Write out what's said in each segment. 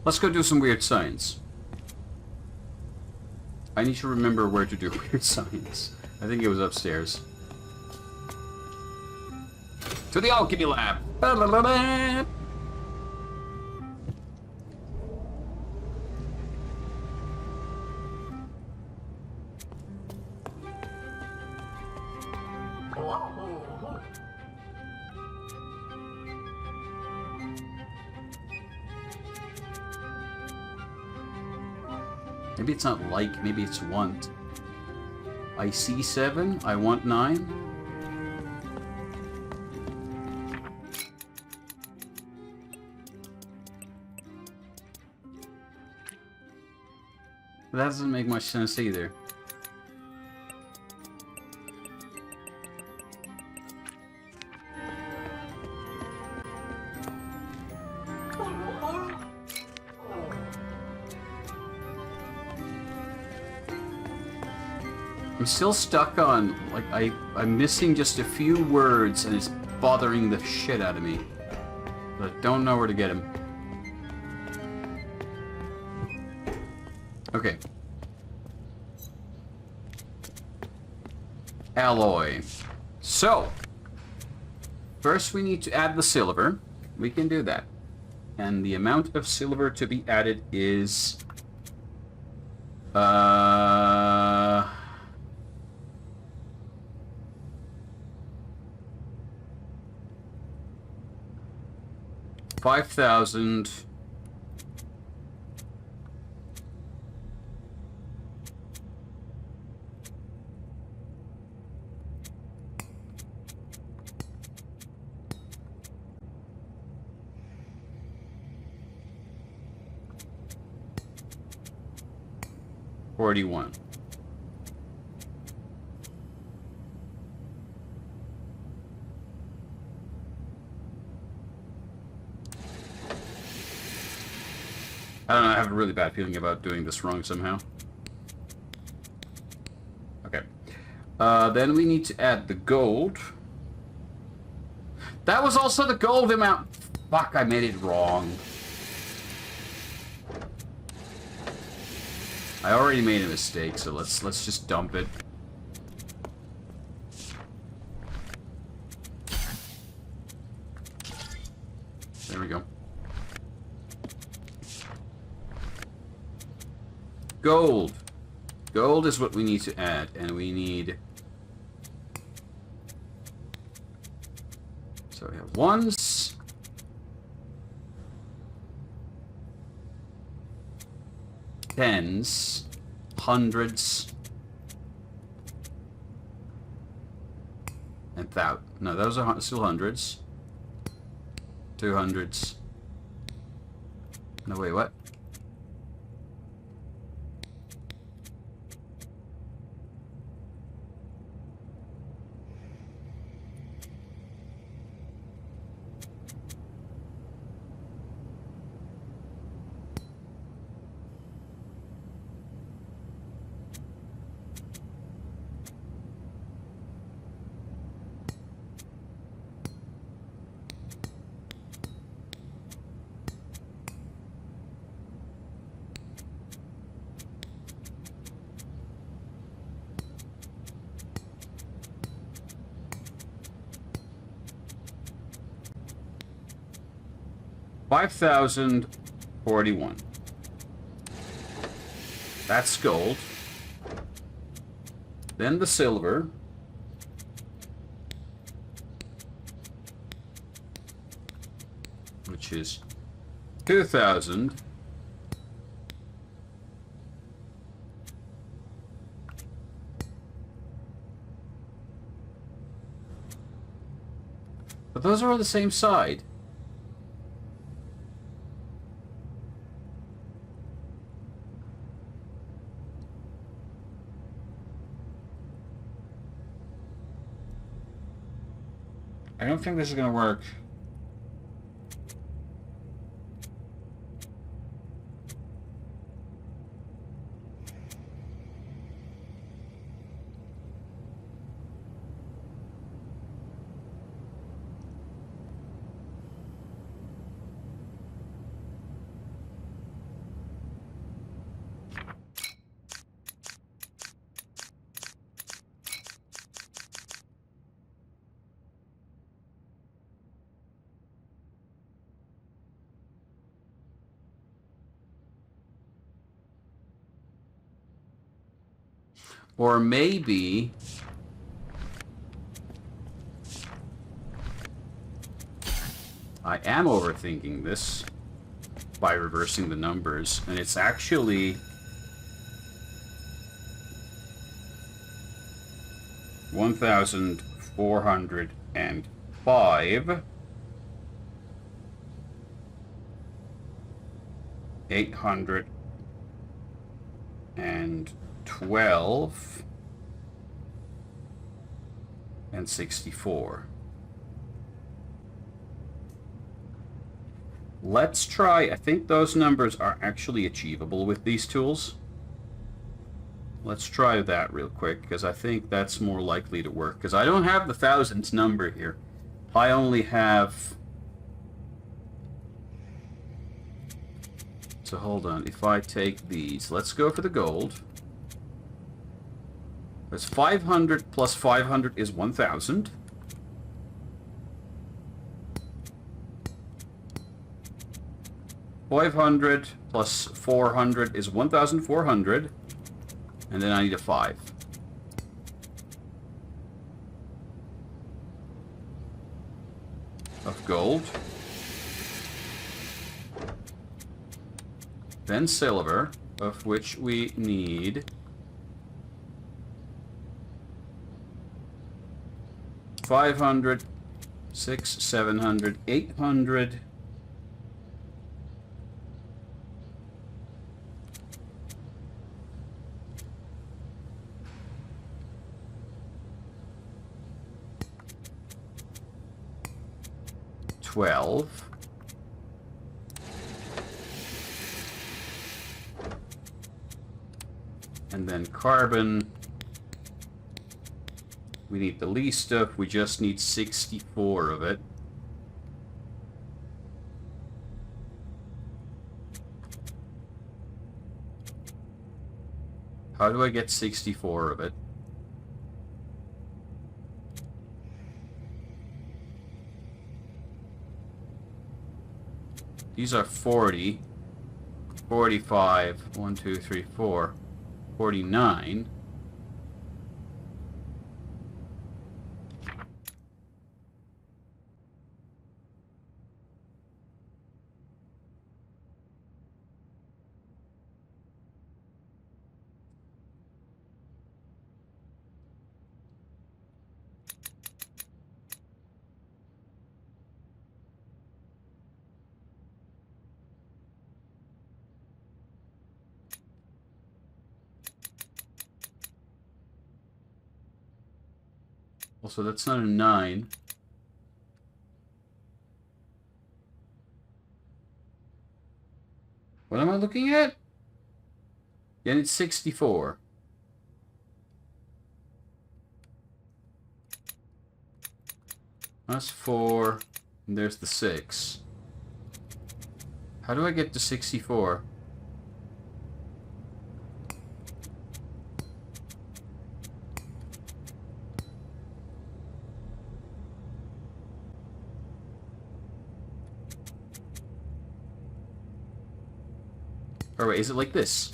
Let's go do some weird science. I need to remember where to do weird science. I think it was upstairs. To the alchemy lab! Ba-la-la-la. Maybe it's not like, maybe it's want. I see 7, I want 9. That doesn't make much sense either. I'm still stuck on, like, I'm missing just a few words and it's bothering the shit out of me. But I don't know where to get them. Okay. Alloy. So, first we need to add the silver. We can do that. And the amount of silver to be added is... 5,000. $41. I don't know, I have a really bad feeling about doing this wrong somehow. Okay. Then we need to add the gold. That was also the gold amount. Fuck, I made it wrong. I already made a mistake, so let's just dump it. There we go. Gold. Gold is what we need to add, and we need... So we have ones. Tens. Hundreds. And thou. No, those are still hundreds. 200s. No, wait, what? $5,041. That's gold. Then the silver. Which is 2,000. But those are on the same side. I don't think this is going to work. Or maybe... I am overthinking this by reversing the numbers, and it's actually 1,405, 812, and 64. Let's try, I think those numbers are actually achievable with these tools. Let's try that real quick, because I think that's more likely to work. Because I don't have the thousands number here. I only have... So hold on, if I take these, let's go for the gold. There's 500 plus 500 is 1,000. $500 plus 400 is 1,400, and then I need a 5. Of gold. Then silver, of which we need 500, 600, 700, 800. $12. And then carbon. We need the least of, we just need 64 of it. How do I get 64 of it? These are 40, 45, 1, 2, 3, 4, 49. Also, that's not a 9. What am I looking at? Yeah, it's 64. That's 4. And there's the 6. How do I get to 64? Or wait, is it like this?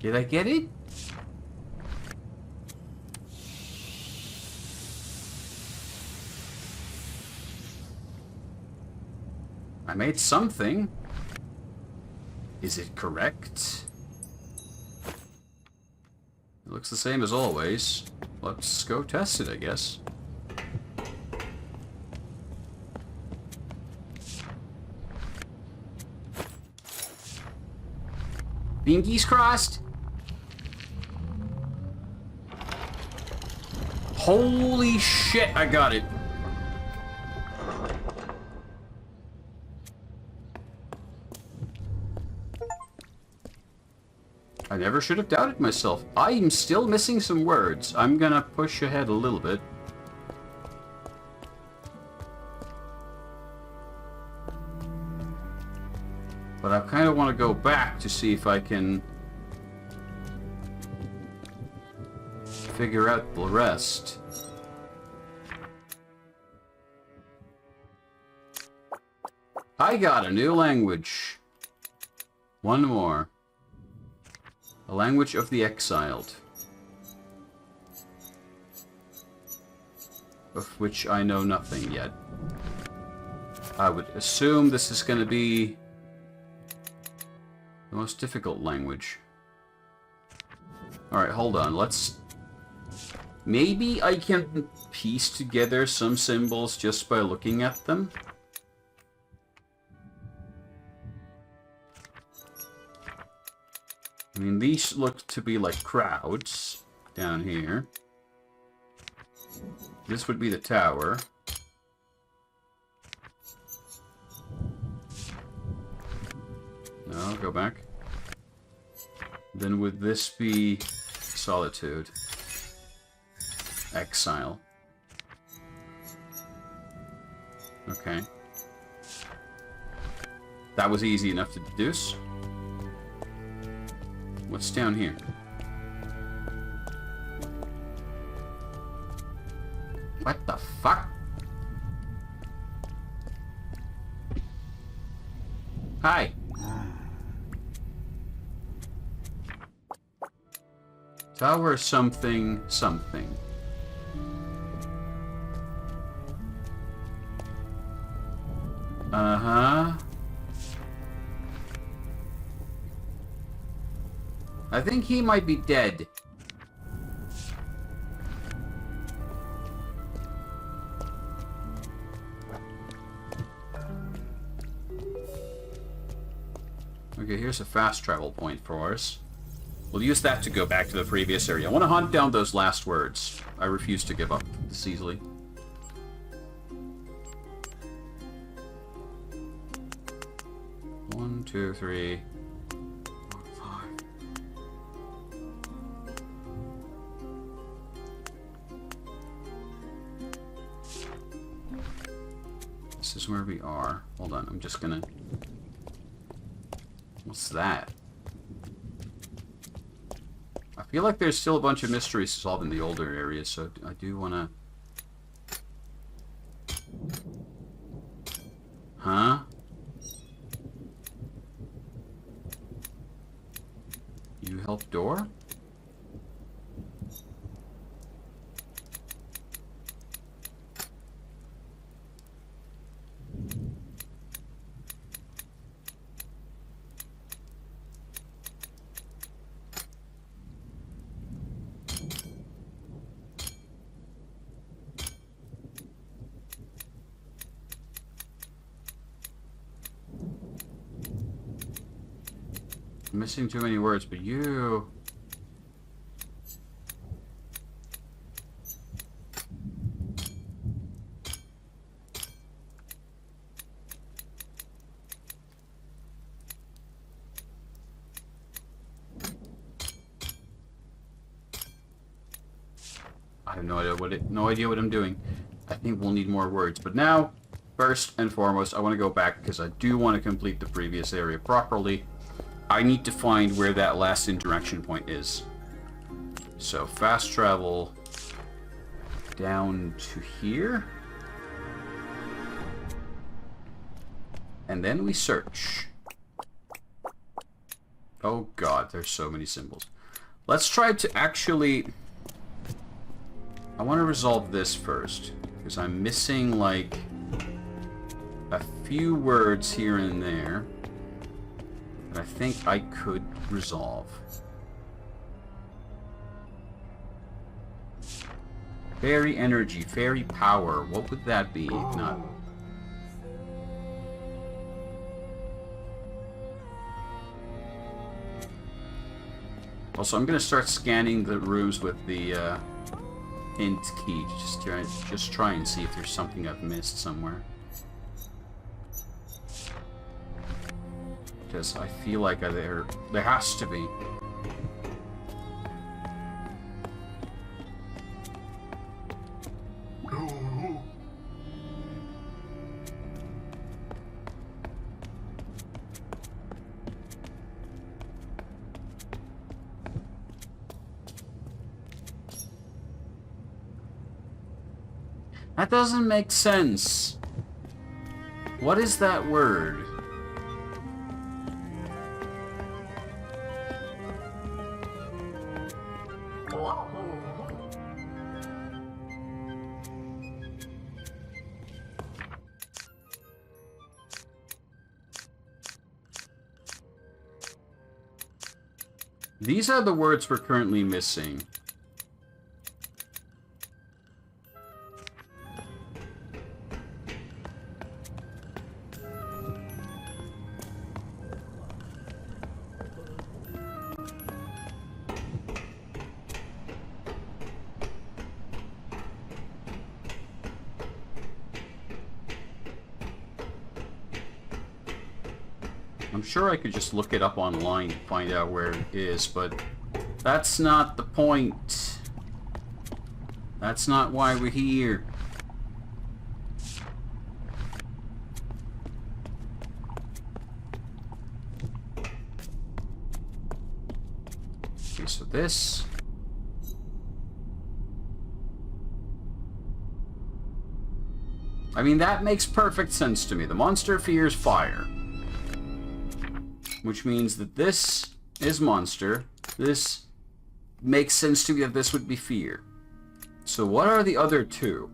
Did I get it? I made something. Is it correct? It looks the same as always. Let's go test it, I guess. Binkies crossed. Holy shit, I got it. I never should have doubted myself. I'm still missing some words. I'm gonna push ahead a little bit. But I kind of want to go back to see if I can figure out the rest. I got a new language. One more. A language of the exiled. Of which I know nothing yet. I would assume this is going to be the most difficult language. Alright, hold on. Let's... Maybe I can piece together some symbols just by looking at them. I mean, these look to be like crowds down here. This would be the tower. No, go back. Then would this be solitude? Exile. Okay. That was easy enough to deduce. What's down here? What the fuck? Hi. Tower something something. Uh-huh. I think he might be dead. Okay, here's a fast travel point for us. We'll use that to go back to the previous area. I want to hunt down those last words. I refuse to give up this easily. 1, 2, 3, 4, 5. This is where we are. Hold on, I'm just gonna... What's that? I feel like there's still a bunch of mysteries to solve in the older areas, so I do want to... Huh? You help door? I'm missing too many words, but you... I have no idea what I'm doing. I think we'll need more words. But now, first and foremost, I want to go back because I do want to complete the previous area properly. I need to find where that last interaction point is. So, fast travel down to here. And then we search. Oh god, there's so many symbols. Let's try to actually... I want to resolve this first, because I'm missing, like, a few words here and there that I think I could resolve. Fairy energy, fairy power, what would that be? Not... Also, I'm going to start scanning the rooms with the hint key. Just try and see if there's something I've missed somewhere. Because I feel like there has to be. That doesn't make sense. What is that word? These are the words we're currently missing. I'm sure I could just look it up online and find out where it is, but that's not the point. That's not why we're here. Okay, so this... I mean, that makes perfect sense to me. The monster fears fire. Which means that this is monster. This makes sense to me that this would be fear. So what are the other two?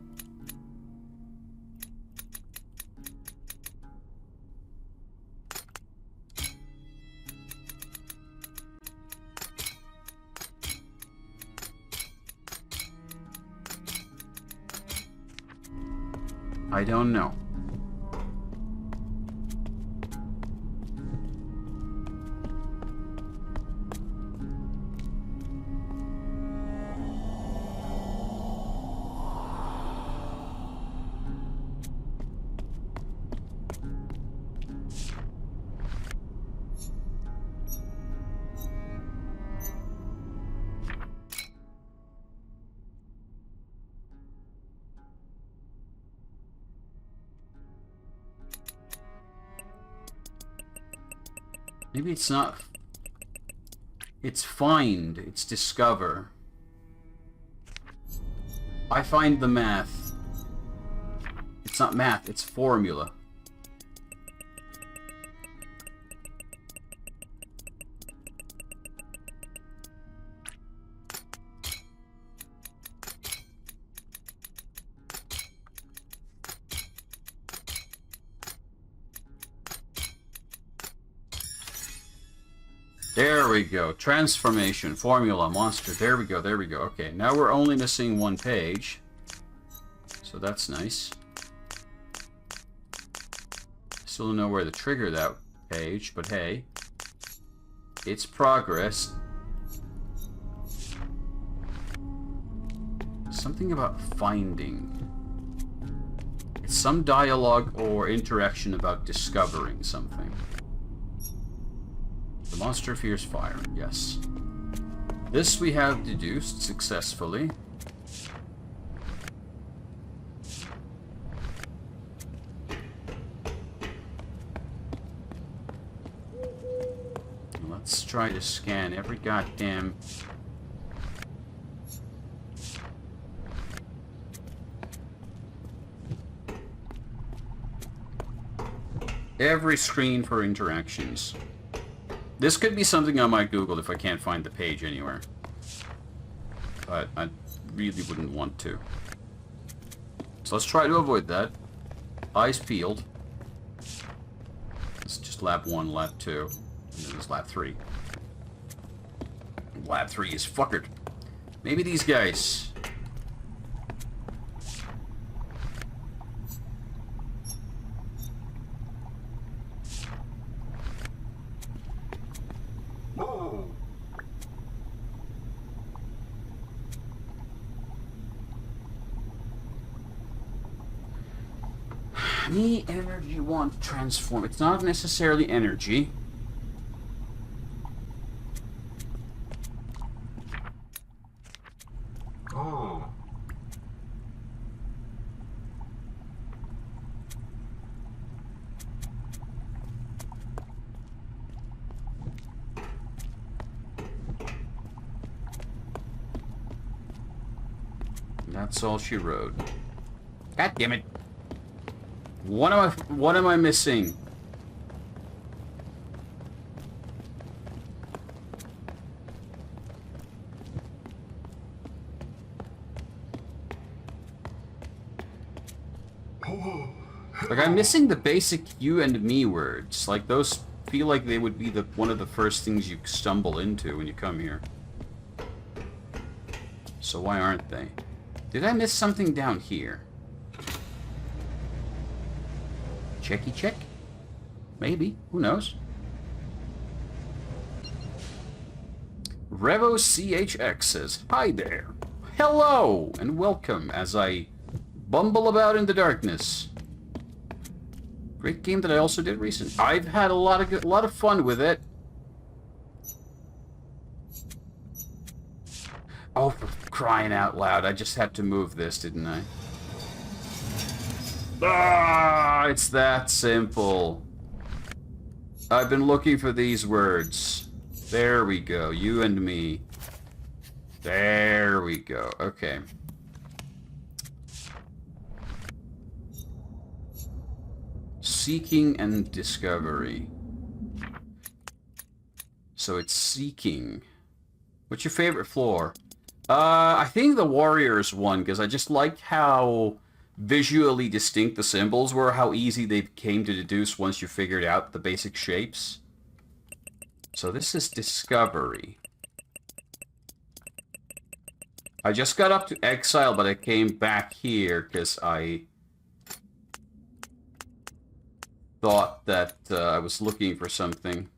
I don't know. Maybe it's not... It's find. It's discover. I find the math. It's not math, it's formula. There we go. Transformation, formula, monster. There we go, there we go. Okay, now we're only missing one page. So that's nice. Still don't know where to trigger that page, but hey. It's progress. Something about finding. It's some dialogue or interaction about discovering something. The monster fears fire, yes. This we have deduced successfully. Let's try to scan every goddamn... every screen for interactions. This could be something I might Google if I can't find the page anywhere. But I really wouldn't want to. So let's try to avoid that. Eyes peeled. It's just lab 1, lab 2, and then there's lab 3. Lab 3 is fuckered. Maybe these guys... Me energy want to transform. It's not necessarily energy. Oh. That's all she wrote. God damn it. What am I missing? Like, I'm missing the basic you and me words. Like, those feel like they would be one of the first things you stumble into when you come here. So why aren't they? Did I miss something down here? Checky check? Maybe. Who knows? Revo CHX says, "Hi there. Hello, and welcome as I bumble about in the darkness." Great game that I also did recently. I've had a lot of fun with it. Oh, for crying out loud! I just had to move this, didn't I? Ah, it's that simple. I've been looking for these words. There we go. You and me. There we go. Okay. Seeking and discovery. So it's seeking. What's your favorite floor? I think the Warriors one, because I just liked how visually distinct the symbols were, how easy they came to deduce once you figured out the basic shapes. So this is discovery. I just got up to Exile, but I came back here because I thought that I was looking for something.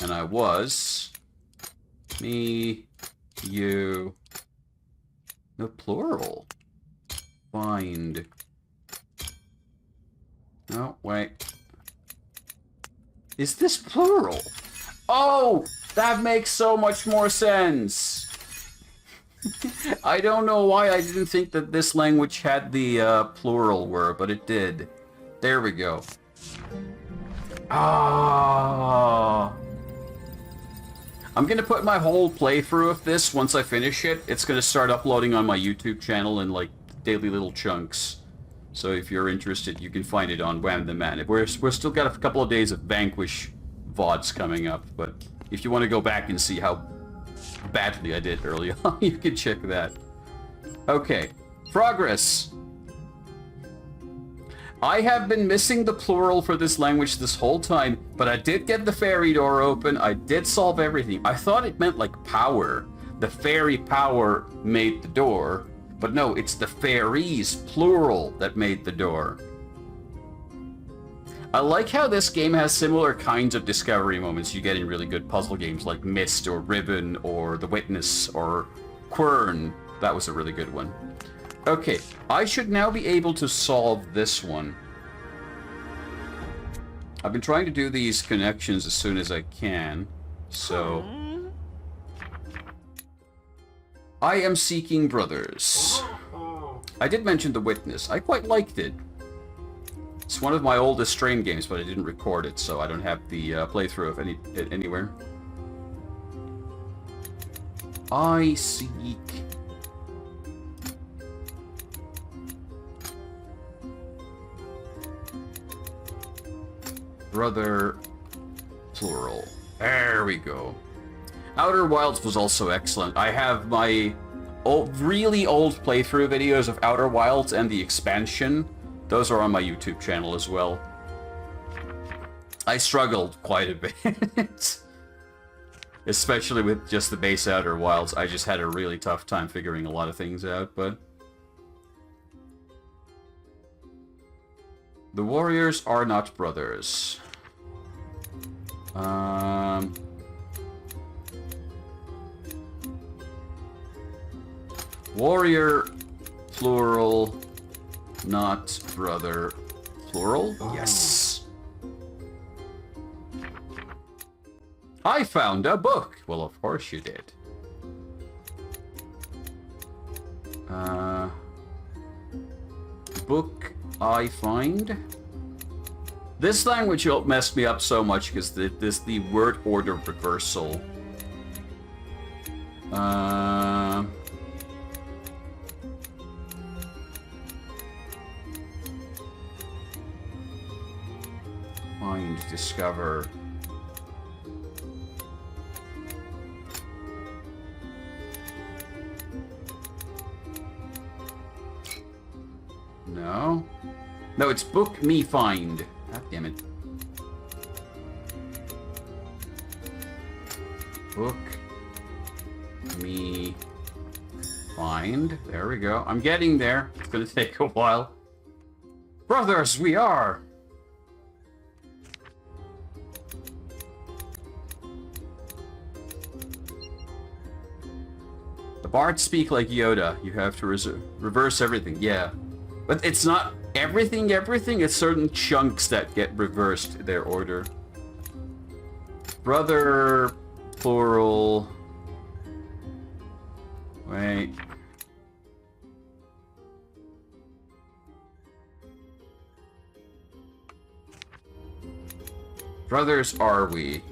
And I was. Me, you. No, plural. Find. No, wait. Is this plural? Oh, that makes so much more sense. I don't know why I didn't think that this language had the plural word, but it did. There we go. Ah. I'm gonna put my whole playthrough of this once I finish it. It's gonna start uploading on my YouTube channel in like daily little chunks. So if you're interested, you can find it on Wham the Man. We're still got a couple of days of Vanquish VODs coming up, but if you want to go back and see how badly I did early on, you can check that. Okay, progress. I have been missing the plural for this language this whole time, but I did get the fairy door open. I did solve everything. I thought it meant like power. The fairy power made the door, but no, it's the fairies, plural, that made the door. I like how this game has similar kinds of discovery moments you get in really good puzzle games like Myst or Ribbon or The Witness or Quern. That was a really good one. Okay, I should now be able to solve this one. I've been trying to do these connections as soon as I can, so... I am seeking brothers. I did mention The Witness. I quite liked it. It's one of my oldest stream games, but I didn't record it, so I don't have the playthrough of it anywhere. I seek... brother, plural. There we go. Outer Wilds was also excellent. I have my really old playthrough videos of Outer Wilds and the expansion. Those are on my YouTube channel as well. I struggled quite a bit. Especially with just the base Outer Wilds. I just had a really tough time figuring a lot of things out, but... The warriors are not brothers. Warrior, plural, not brother, plural? Oh. Yes. I found a book. Well, of course you did. Book I find. This language messed me up so much because the word order reversal. Find, discover. No. No, it's book me find. God damn it. Book me find. There we go. I'm getting there. It's gonna take a while. Brothers, we are! The bards speak like Yoda. You have to reverse everything. Yeah. But it's not everything, it's certain chunks that get reversed their order. Brother, plural. Wait. Brothers are we?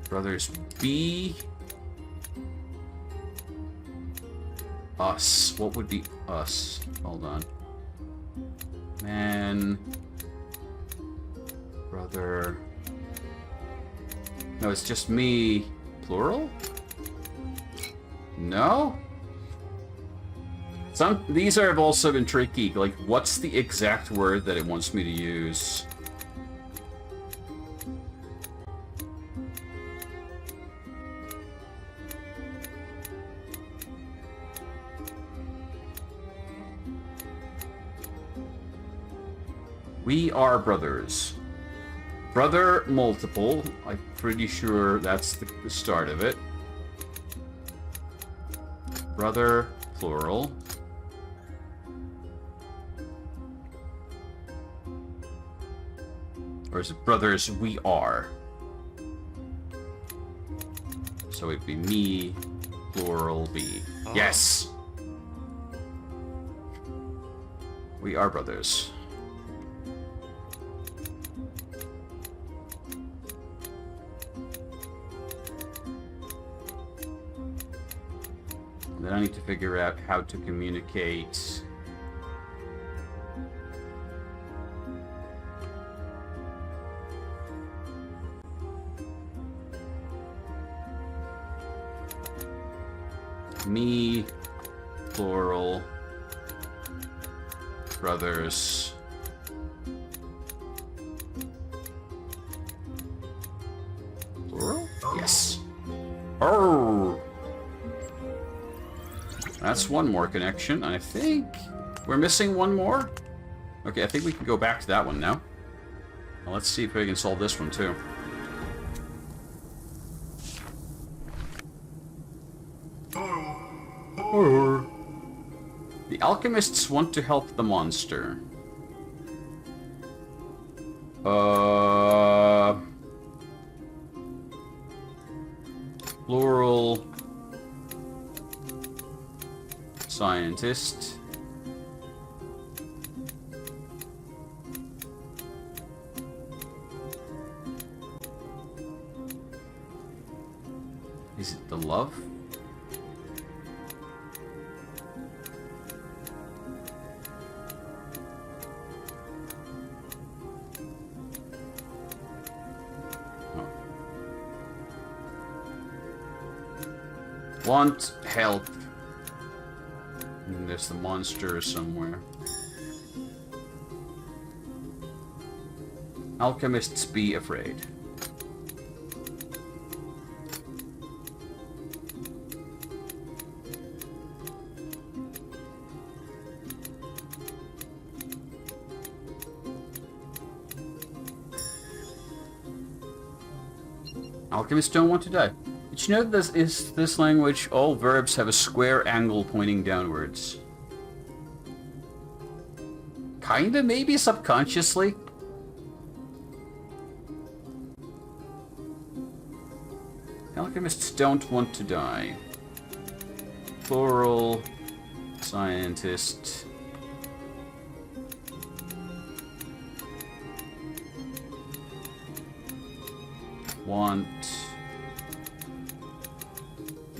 Brothers be us. What would be us? Hold on. Man. Brother. No, it's just me. Plural? No? These have also been tricky. Like, what's the exact word that it wants me to use? We are brothers. Brother multiple. I'm pretty sure that's the start of it. Brother plural. Or is it brothers we are? So it'd be me, plural be. Oh. Yes! We are brothers. Then I need to figure out how to communicate. Me, plural, brothers. Plural? Yes. Oh! That's one more connection. I think we're missing one more. Okay, I think we can go back to that one now. Well, let's see if we can solve this one too. The alchemists want to help the monster. Plural. Scientist. Is it the love? Oh. Want help. And there's the monster somewhere. Alchemists be afraid. Alchemists don't want to die. Did you know that this language, all verbs have a square angle pointing downwards? Kinda, maybe subconsciously. Alchemists don't want to die. Plural, scientist. Want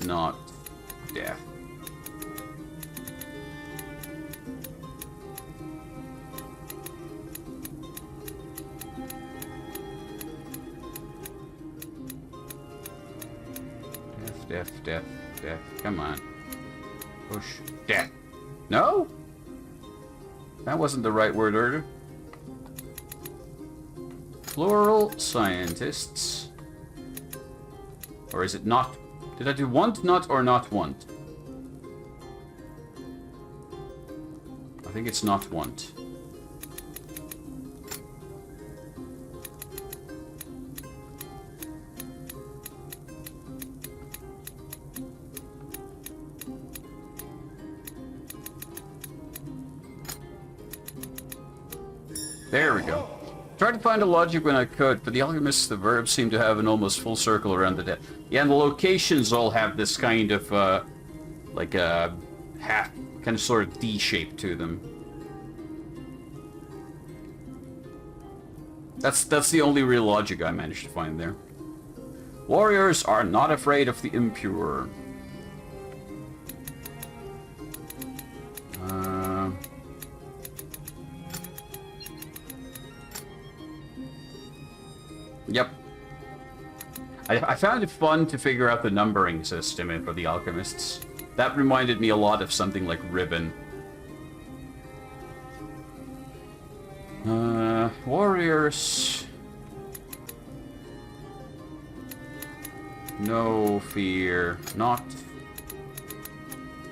not death. death, death, death. Come on. Push. Death. No? That wasn't the right word order. Plural scientists. Or is it not? Did I do want, not, or not want? I think it's not want. There we go. Tried to find a logic when I could, but the alchemists, the verbs seem to have an almost full circle around the death. Yeah, and the locations all have this kind of, like a half, kind of sort of D shape to them. That's the only real logic I managed to find there. Warriors are not afraid of the impure. Yep. I found it fun to figure out the numbering system for the alchemists. That reminded me a lot of something like Ribbon. Warriors. No fear. Not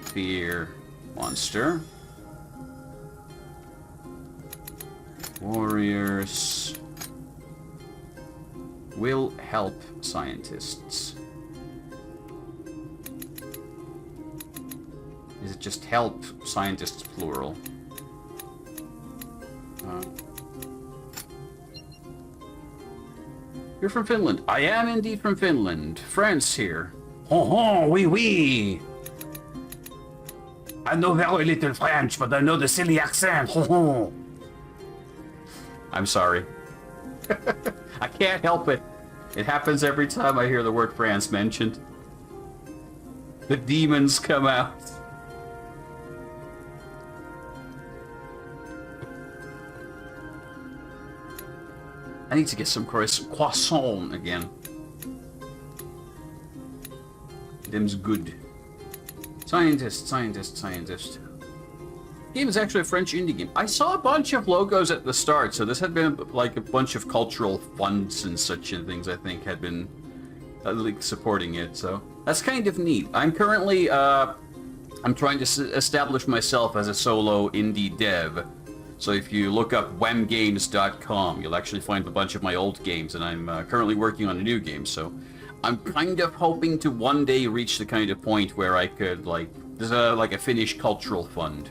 fear. Monster. Warriors will help scientists. Is it just help scientists plural? You're from Finland. I am indeed from Finland. France here. Oh, oui, oui. I know very little French, but I know the silly accent. Oh. I'm sorry. I can't help it. It happens every time I hear the word France mentioned. The demons come out. I need to get some croissant again. Them's good. Scientist, scientist, scientist. Game is actually a French indie game. I saw a bunch of logos at the start, so this had been like a bunch of cultural funds and such and things, I think, had been like supporting it, so that's kind of neat. I'm currently, I'm trying to establish myself as a solo indie dev. So if you look up WHAMGAMES.com, you'll actually find a bunch of my old games, and I'm currently working on a new game, so I'm kind of hoping to one day reach the kind of point where I could, like, there's like a Finnish cultural fund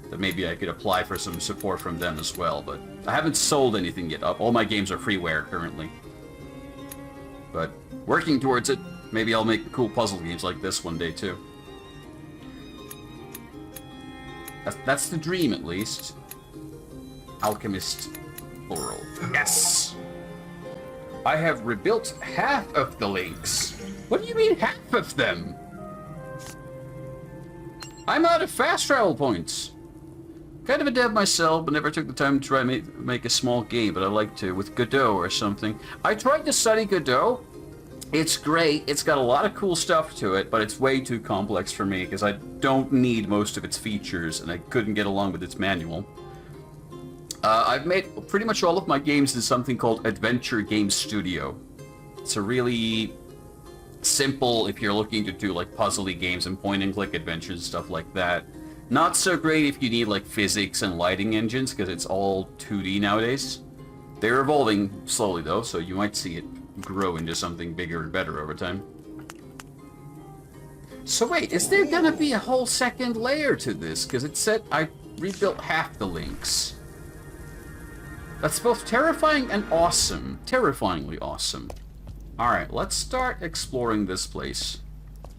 that maybe I could apply for some support from them as well, but I haven't sold anything yet. All my games are freeware currently. But working towards it, maybe I'll make cool puzzle games like this one day too. That's the dream, at least. Alchemist plural. Yes! I have rebuilt half of the links. What do you mean half of them? I'm out of fast travel points. Kind of a dev myself, but never took the time to try make a small game, but I like to, with Godot or something. I tried to study Godot. It's great. It's got a lot of cool stuff to it, but it's way too complex for me because I don't need most of its features, and I couldn't get along with its manual. I've made pretty much all of my games in something called Adventure Game Studio. It's a really simple, if you're looking to do like puzzly games and point-and-click adventures and stuff like that. Not so great if you need like physics and lighting engines, because it's all 2D nowadays. They're evolving slowly though, so you might see it grow into something bigger and better over time. So wait, is there gonna be a whole second layer to this? Because it said I rebuilt half the links. That's both terrifying and awesome. Terrifyingly awesome. Alright, let's start exploring this place.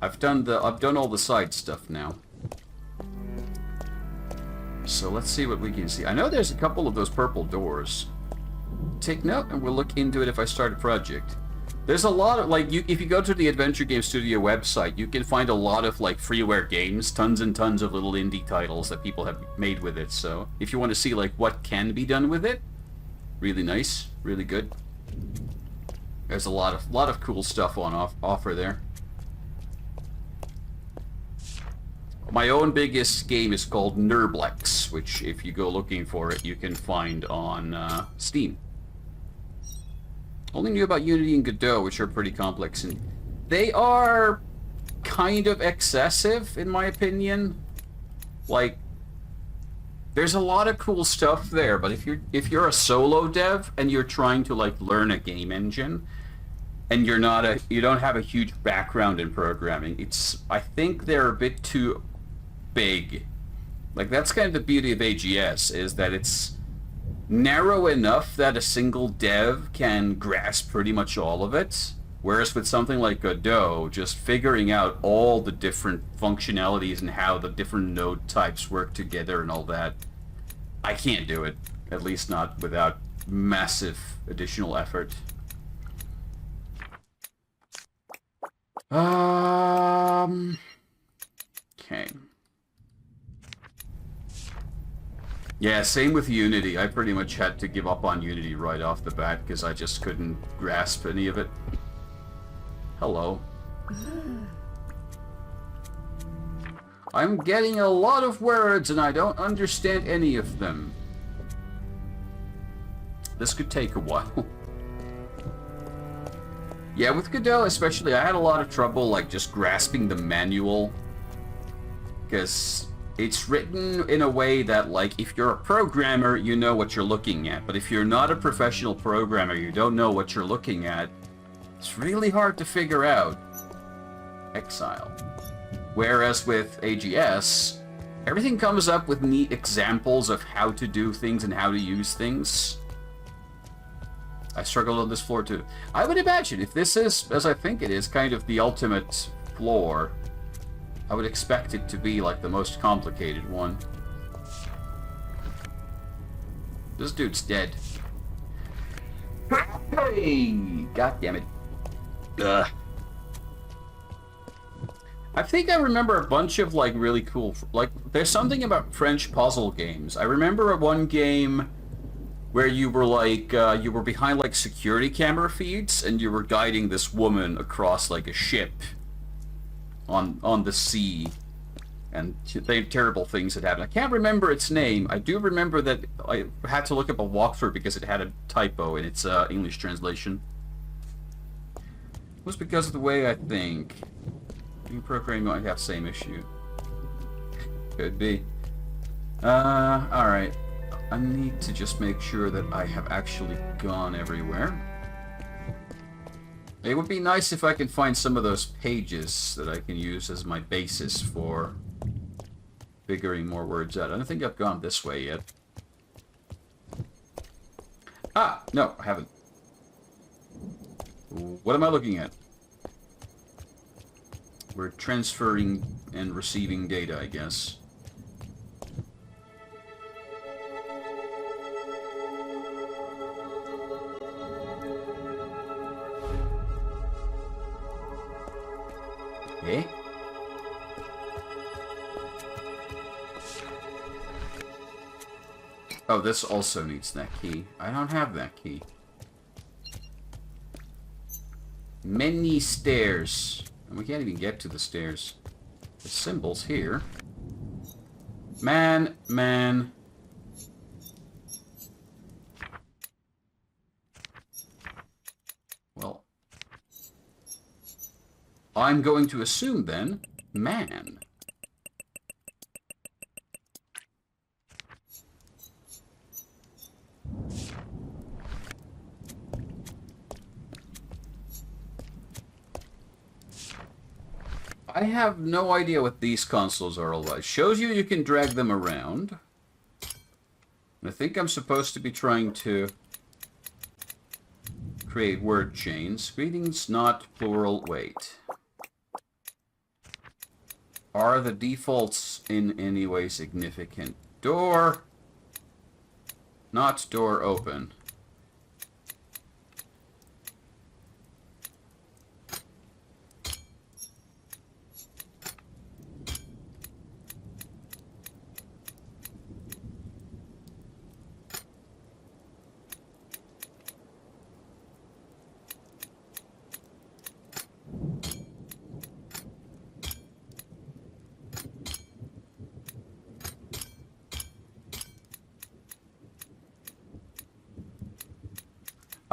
I've done all the side stuff now. So let's see what we can see. I know there's a couple of those purple doors. Take note and we'll look into it if I start a project. There's a lot of, like, if you go to the Adventure Game Studio website, you can find a lot of, like, freeware games, tons and tons of little indie titles that people have made with it. So if you want to see, like, what can be done with it, really nice, really good. There's a lot of cool stuff on offer there. My own biggest game is called Nurblex, which if you go looking for it, you can find on Steam. Only knew about Unity and Godot, which are pretty complex, and they are kind of excessive, in my opinion. Like, there's a lot of cool stuff there, but if you're a solo dev and you're trying to like learn a game engine, and you don't have a huge background in programming, I think they're a bit too big. Like, that's kind of the beauty of AGS, is that it's narrow enough that a single dev can grasp pretty much all of it. Whereas with something like Godot, just figuring out all the different functionalities and how the different node types work together and all that, I can't do it. At least not without massive additional effort. Okay. Yeah, same with Unity. I pretty much had to give up on Unity right off the bat because I just couldn't grasp any of it. Hello. I'm getting a lot of words and I don't understand any of them. This could take a while. Yeah, with Godot especially, I had a lot of trouble like just grasping the manual. Because it's written in a way that, like, if you're a programmer, you know what you're looking at. But if you're not a professional programmer, you don't know what you're looking at. It's really hard to figure out. Exile. Whereas with AGS, everything comes up with neat examples of how to do things and how to use things. I struggle on this floor too. I would imagine if this is, as I think it is, kind of the ultimate floor, I would expect it to be like the most complicated one. This dude's dead. Hey! God damn it. Ugh. I think I remember a bunch of like really cool, like there's something about French puzzle games. I remember one game where you were like, you were behind like security camera feeds and you were guiding this woman across like a ship on the sea, and terrible things had happened. I can't remember its name. I do remember that I had to look up a walkthrough because it had a typo in its English translation. It was because of the way I think. New programming might have the same issue. Could be. Alright. I need to just make sure that I have actually gone everywhere. It would be nice if I can find some of those pages that I can use as my basis for figuring more words out. I don't think I've gone this way yet. Ah! No, I haven't. What am I looking at? We're transferring and receiving data, I guess. Eh? Oh, this also needs that key. I don't have that key. Many stairs. And we can't even get to the stairs. The symbols here. Man. Well, I'm going to assume then, man. I have no idea what these consoles are all about. It shows you can drag them around. And I think I'm supposed to be trying to create word chains. Greetings, not plural, wait. Are the defaults in any way significant? Door. Not door open.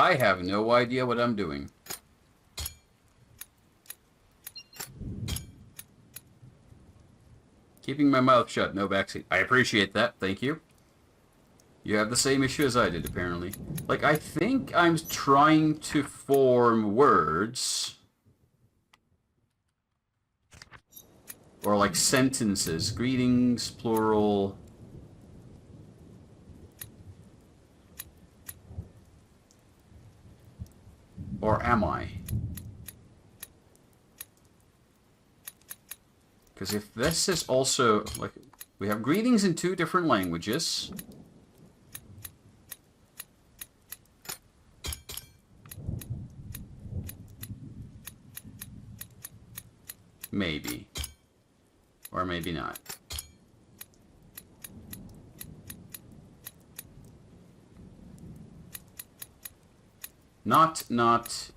I have no idea what I'm doing. Keeping my mouth shut, no backseat. I appreciate that, thank you. You have the same issue as I did, apparently. Like, I think I'm trying to form words. Or, like, sentences. Greetings, plural. Or am I? Because if this is also, like, we have greetings in 2 different languages. Maybe. Or maybe not. Not.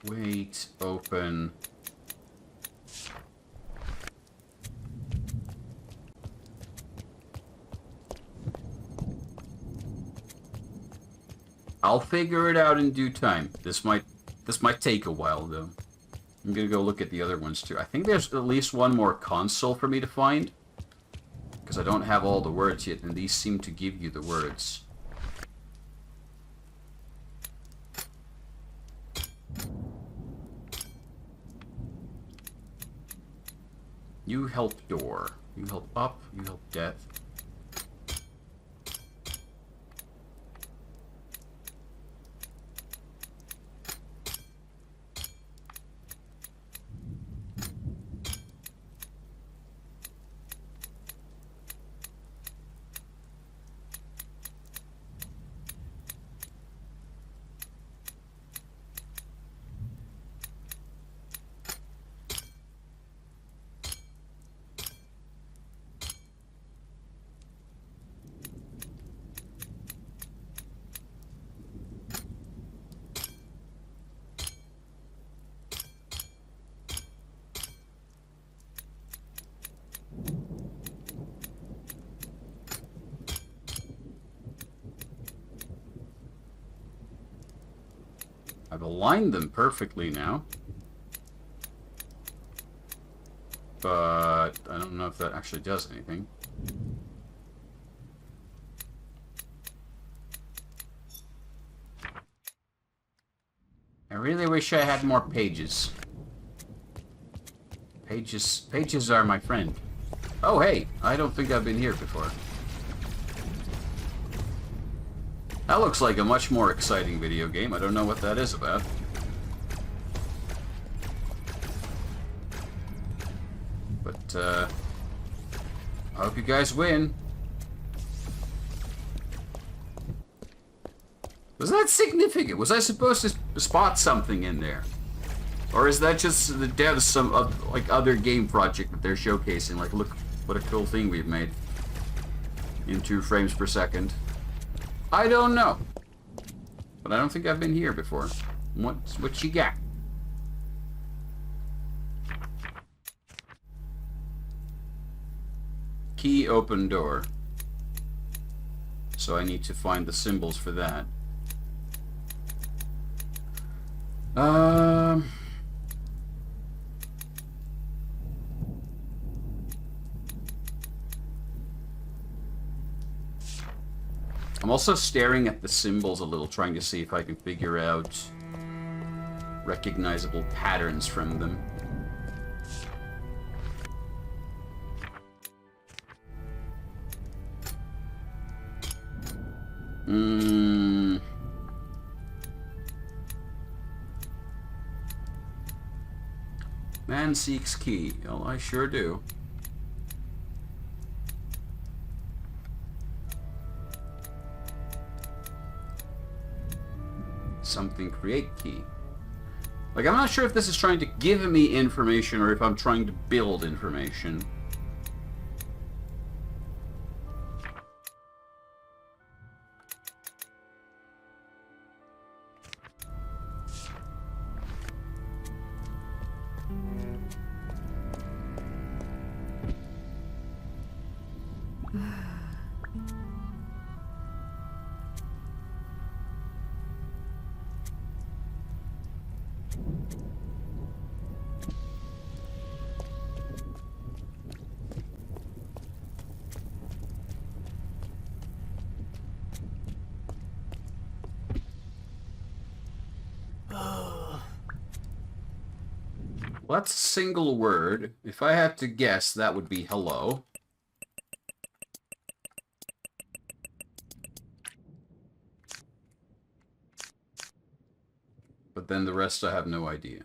Wait, open. I'll figure it out in due time. This might take a while though. I'm gonna go look at the other ones too. I think there's at least one more console for me to find. Because I don't have all the words yet, and these seem to give you the words. You help door. You help up. You help death. I've aligned them perfectly now. But I don't know if that actually does anything. I really wish I had more pages. Pages are my friend. Oh hey, I don't think I've been here before. That looks like a much more exciting video game. I don't know what that is about. But, I hope you guys win. Was that significant? Was I supposed to spot something in there? Or is that just the devs some like other game project that they're showcasing? Like, look what a cool thing we've made in 2 frames per second. I don't know, but I don't think I've been here before. What you got? Key, open door. So I need to find the symbols for that. I'm also staring at the symbols a little, trying to see if I can figure out recognizable patterns from them. Man seeks key. Well, I sure do. Something create key. Like, I'm not sure if this is trying to give me information or if I'm trying to build information. Well, that's a single word. If I had to guess, that would be hello. But then the rest I have no idea.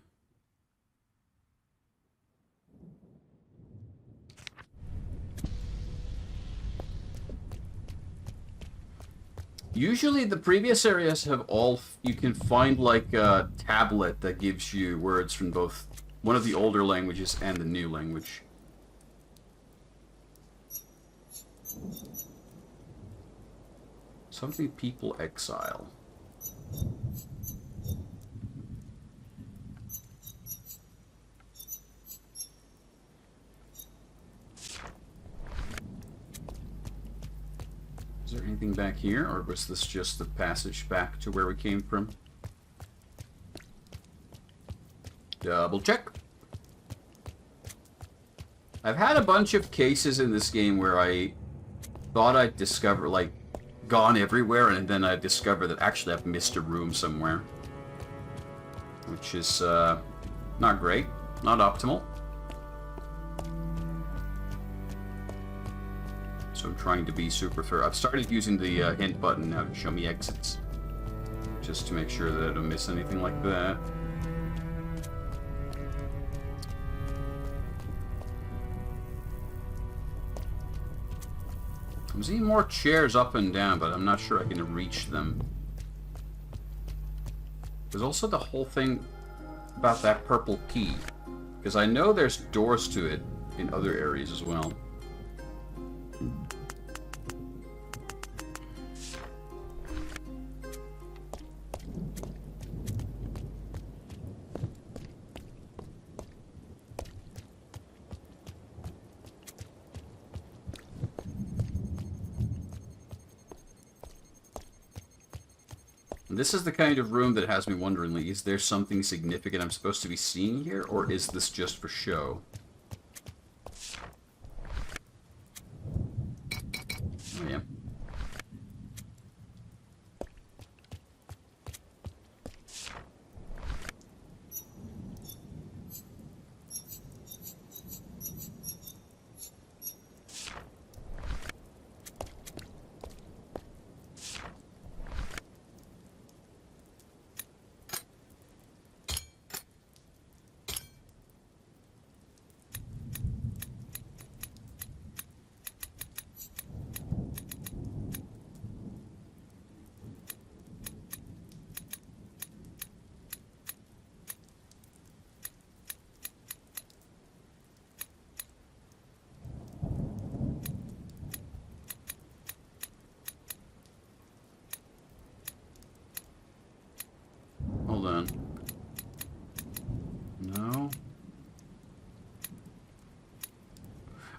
Usually the previous areas have all... You can find like a tablet that gives you words from both one of the older languages and the new language. Something people exile. Is there anything back here, or was this just the passage back to where we came from? Double check. I've had a bunch of cases in this game where I thought I'd discover, like, gone everywhere, and then I discovered that actually I've missed a room somewhere. Which is, not great. Not optimal. So I'm trying to be super thorough. I've started using the hint button now to show me exits. Just to make sure that I don't miss anything like that. I'm seeing more chairs up and down, but I'm not sure I can reach them. There's also the whole thing about that purple key. Because I know there's doors to it in other areas as well. This is the kind of room that has me wondering, like, is there something significant I'm supposed to be seeing here, or is this just for show? Oh, yeah. Hold on. No.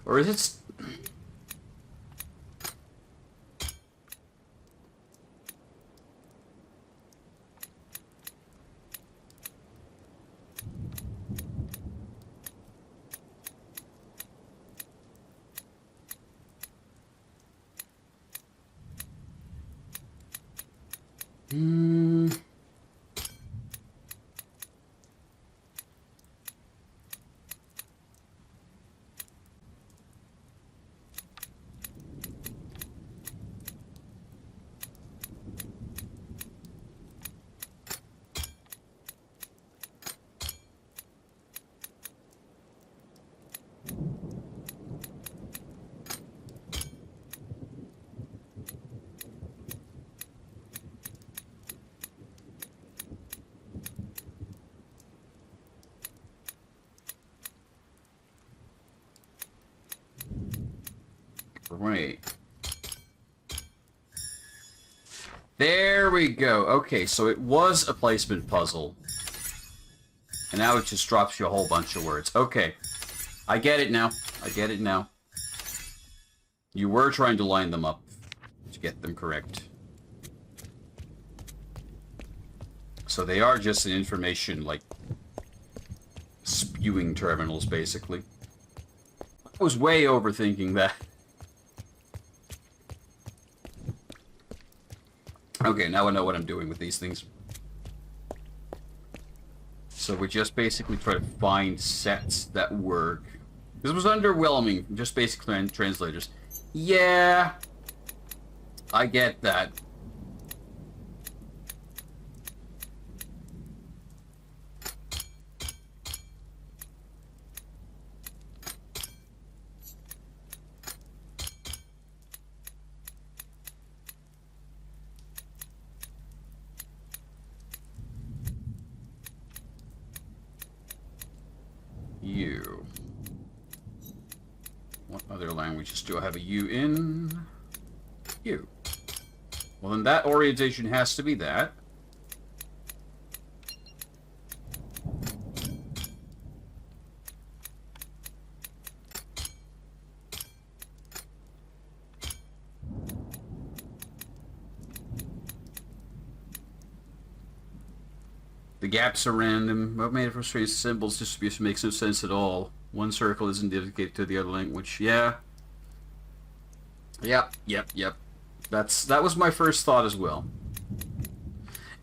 Or is it... Right. There we go. Okay, so it was a placement puzzle. And now it just drops you a whole bunch of words. Okay. I get it now. I get it now. You were trying to line them up to get them correct. So they are just an information, like, spewing terminals, basically. I was way overthinking that. Okay, now I know what I'm doing with these things. So we just basically try to find sets that work. This was underwhelming, just basic translators. Yeah, I get that. U. What other languages do I have a U in? U. Well, then that orientation has to be that. The gaps are random. What made it for strange symbols distribution makes no sense at all. One circle isn't dedicated to the other language. Yeah. Yep. That was my first thought as well.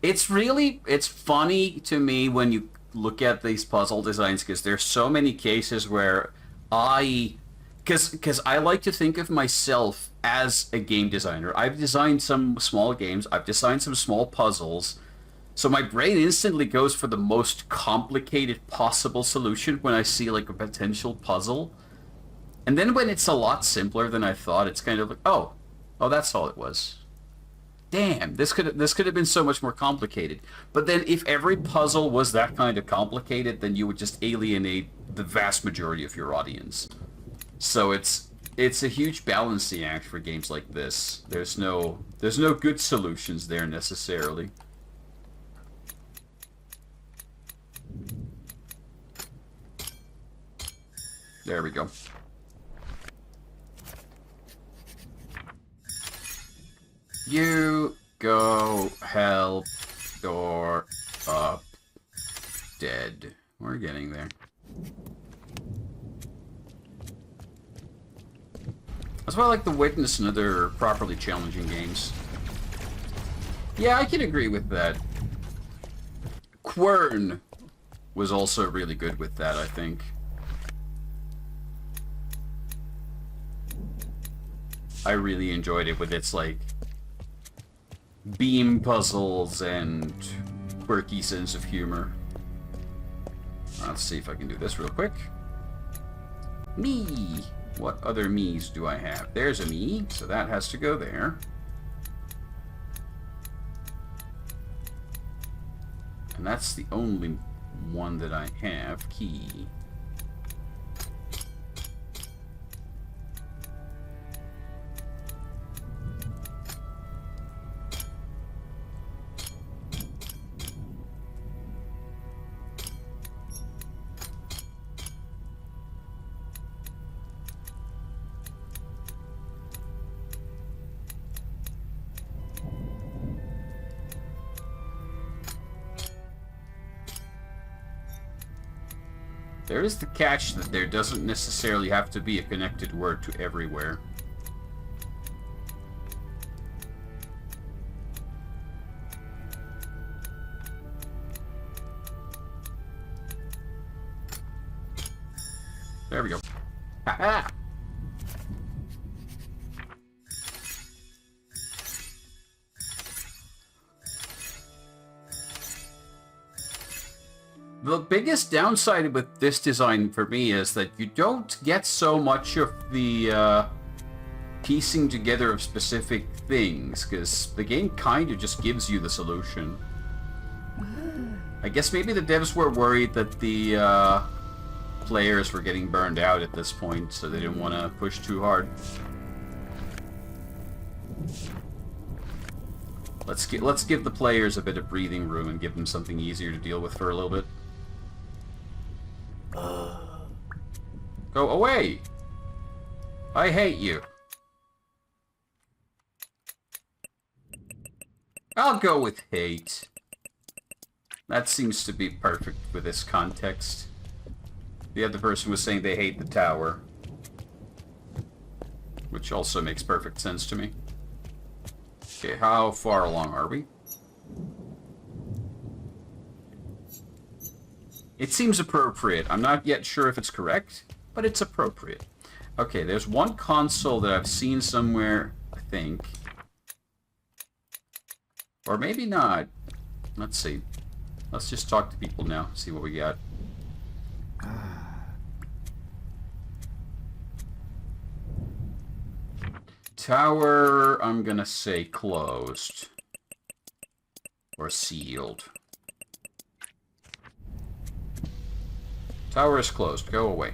It's funny to me when you look at these puzzle designs, because there's so many cases where because I like to think of myself as a game designer. I've designed some small games. I've designed some small puzzles. So my brain instantly goes for the most complicated possible solution when I see like a potential puzzle. And then when it's a lot simpler than I thought, it's kind of like, oh, that's all it was. Damn, this could have been so much more complicated. But then if every puzzle was that kind of complicated, then you would just alienate the vast majority of your audience. So it's a huge balancing act for games like this. There's no good solutions there necessarily. There we go. You go help door up dead. We're getting there. That's why I like The Witness and other properly challenging games. Yeah, I can agree with that. Quern was also really good with that, I think. I really enjoyed it with its, like, beam puzzles and quirky sense of humor. Let's see if I can do this real quick. Me! What other me's do I have? There's a me, so that has to go there. And that's the only one that I have. Key. There is the catch that there doesn't necessarily have to be a connected word to everywhere. There we go. Ha-ha! The biggest downside with this design for me is that you don't get so much of the piecing together of specific things, because the game kind of just gives you the solution. I guess maybe the devs were worried that the players were getting burned out at this point, so they didn't want to push too hard. Let's give the players a bit of breathing room and give them something easier to deal with for a little bit. Go away! I hate you. I'll go with hate. That seems to be perfect for this context. The other person was saying they hate the tower, which also makes perfect sense to me. Okay, how far along are we? It seems appropriate. I'm not yet sure if it's correct, but it's appropriate. Okay, there's one console that I've seen somewhere, I think. Or maybe not. Let's see. Let's just talk to people now, see what we got. Tower, I'm gonna say closed. Or sealed. Tower is closed. Go away.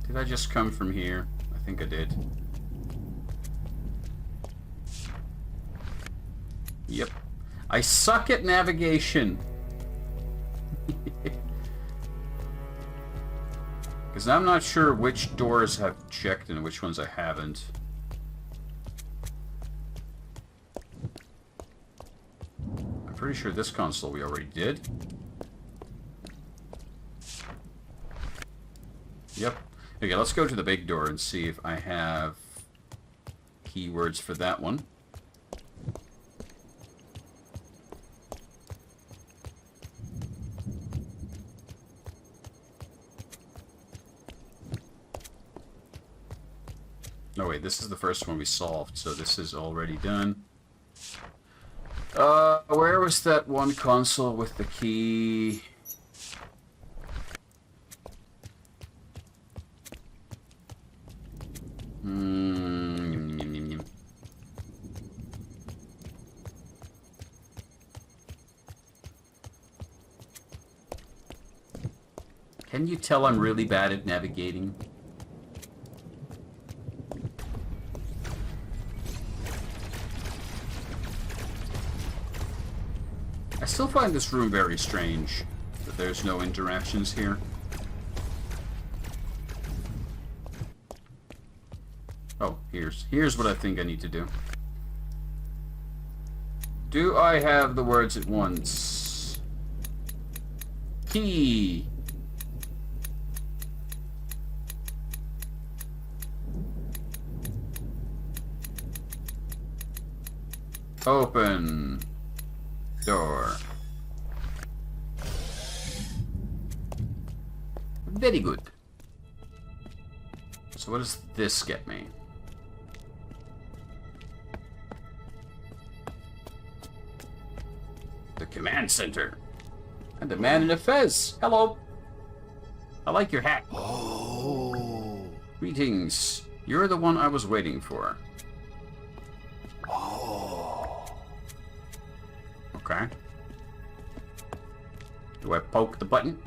Did I just come from here? I think I did. Yep. I suck at navigation. Because I'm not sure which doors I've checked and which ones I haven't. I'm pretty sure this console we already did. Yep. Okay, let's go to the big door and see if I have keywords for that one. No, wait, this is the first one we solved, so this is already done. Where was that one console with the key? Can you tell I'm really bad at navigating? I still find this room very strange, that there's no interactions here. Oh, here's what I think I need to do. Do I have the words at once? Key. Open. Door. Very good. So what does this get me? The command center. And the man in a fez. Hello. I like your hat. Oh. Greetings. You're the one I was waiting for. Oh. Okay. Do I poke the button?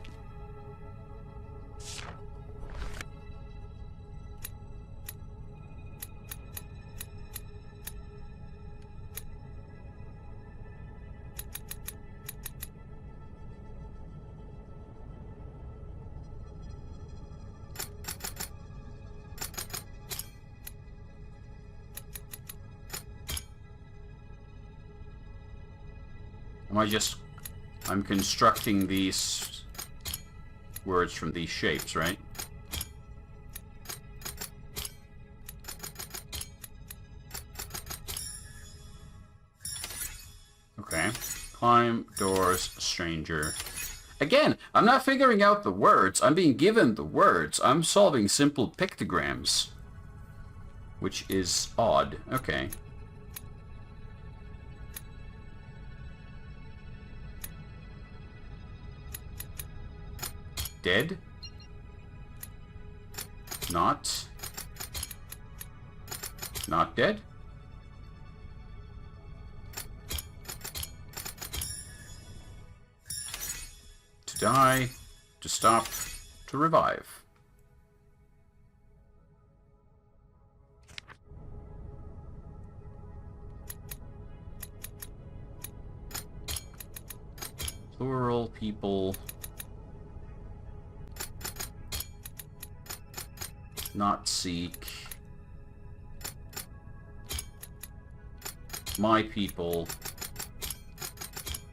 I'm constructing these words from these shapes, right? Okay. Climb, doors, stranger. Again, I'm not figuring out the words. I'm being given the words. I'm solving simple pictograms. Which is odd. Okay. Dead? Not dead? To die, to stop, to revive. Plural people. Not seek. My people.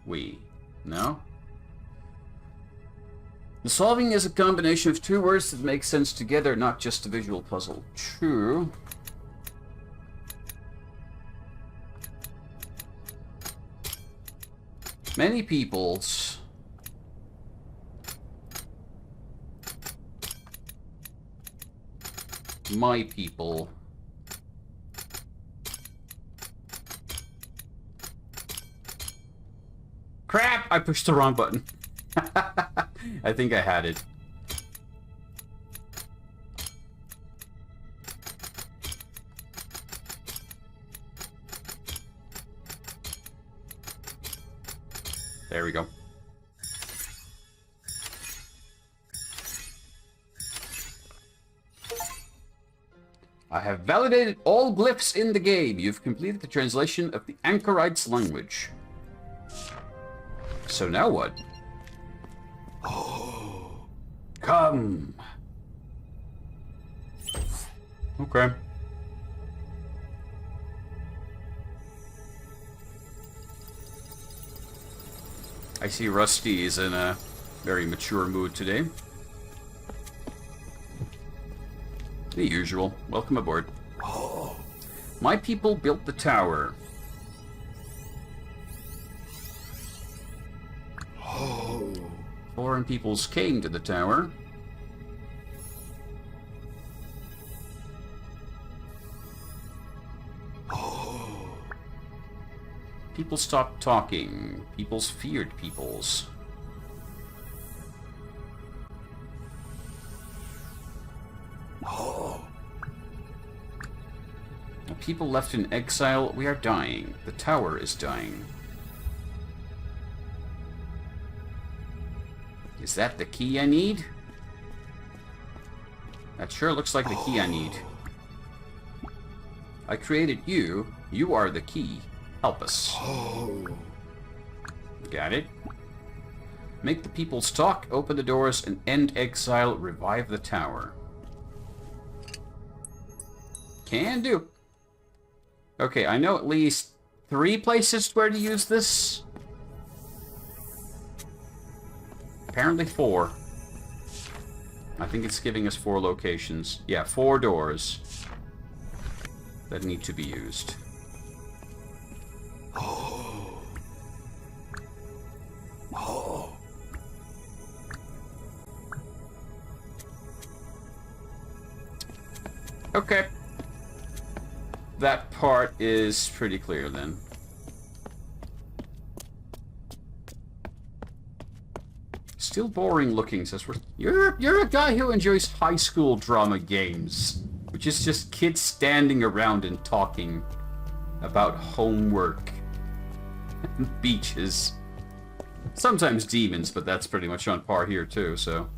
We. No? The solving is a combination of two words that make sense together, not just a visual puzzle. True. Many peoples. My people. Crap! I pushed the wrong button. I think I had it. There we go. I have validated all glyphs in the game. You've completed the translation of the Anchorites language. So now what? Oh. Come. Okay. I see Rusty is in a very mature mood today. The usual. Welcome aboard. Oh. My people built the tower. Oh. Foreign peoples came to the tower. Oh. People stopped talking. Peoples feared peoples. Oh. The people left in exile. We are dying. The tower is dying. Is that the key I need? That sure looks like the key I need. I created you. You are the key. Help us. Oh. Got it. Make the peoples talk, open the doors, and end exile. Revive the tower. Can do. Okay, I know at least 3 places where to use this. Apparently 4. I think it's giving us 4 locations. Yeah, 4 doors that need to be used. Oh. Oh. Okay. That part is pretty clear then. Still boring looking, says we're. You're a guy who enjoys high school drama games, which is just kids standing around and talking about homework and beaches. Sometimes demons, but that's pretty much on par here too, so.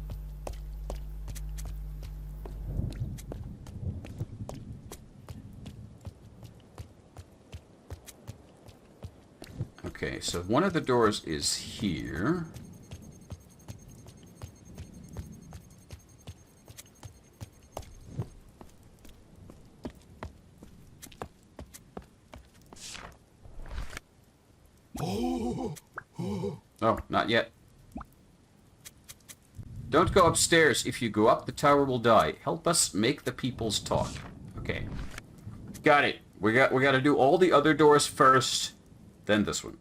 Okay, so one of the doors is here. Oh, not yet. Don't go upstairs. If you go up, the tower will die. Help us make the peoples talk. Okay. Got it. We got to do all the other doors first, then this one.